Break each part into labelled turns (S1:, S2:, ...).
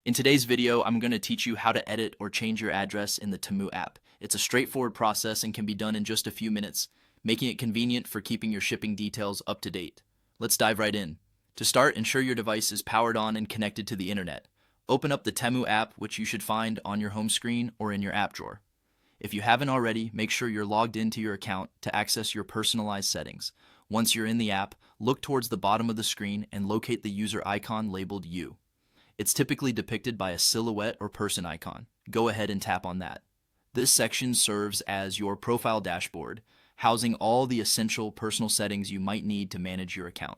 S1: In today's video, I'm going to teach you how to edit or change your address in the Temu app. It's a straightforward process and can be done in just a few minutes, making it convenient for keeping your shipping details up to date. Let's dive right in. To start, ensure your device is powered on and connected to the internet. Open up the Temu app, which you should find on your home screen or in your app drawer. If you haven't already, make sure you're logged into your account to access your personalized settings. Once you're in the app, look towards the bottom of the screen and locate the user icon labeled You. It's typically depicted by a silhouette or person icon. Go ahead and tap on that. This section serves as your profile dashboard, housing all the essential personal settings you might need to manage your account.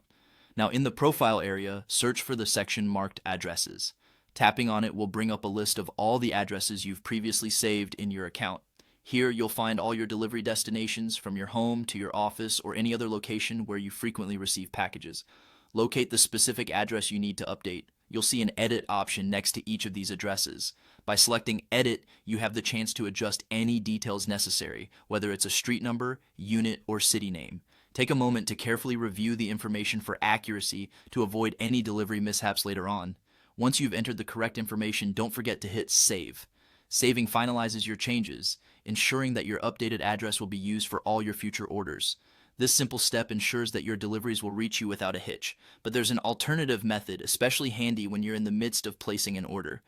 S1: Now, in the profile area, search for the section marked Addresses. Tapping on it will bring up a list of all the addresses you've previously saved in your account. Here, you'll find all your delivery destinations from your home to your office or any other location where you frequently receive packages. Locate the specific address you need to update. You'll see an edit option next to each of these addresses. By selecting edit, you have the chance to adjust any details necessary, whether it's a street number, unit, or city name. Take a moment to carefully review the information for accuracy to avoid any delivery mishaps later on. Once you've entered the correct information, don't forget to hit save. Saving finalizes your changes, ensuring that your updated address will be used for all your future orders. This simple step ensures that your deliveries will reach you without a hitch, but there's an alternative method, especially handy when you're in the midst of placing an order.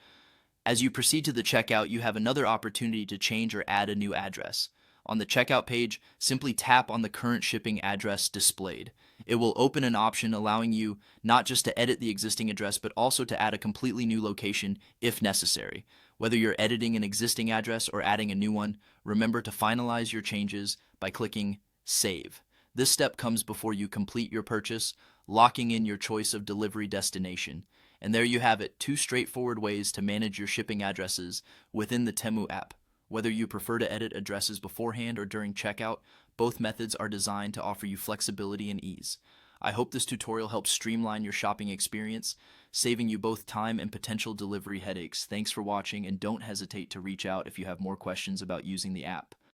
S1: As you proceed to the checkout, you have another opportunity to change or add a new address. On the checkout page, simply tap on the current shipping address displayed. It will open an option allowing you not just to edit the existing address, but also to add a completely new location if necessary. Whether you're editing an existing address or adding a new one, remember to finalize your changes by clicking Save. This step comes before you complete your purchase, locking in your choice of delivery destination. And there you have it, two straightforward ways to manage your shipping addresses within the Temu app. Whether you prefer to edit addresses beforehand or during checkout, both methods are designed to offer you flexibility and ease. I hope this tutorial helps streamline your shopping experience, saving you both time and potential delivery headaches. Thanks for watching, and don't hesitate to reach out if you have more questions about using the app.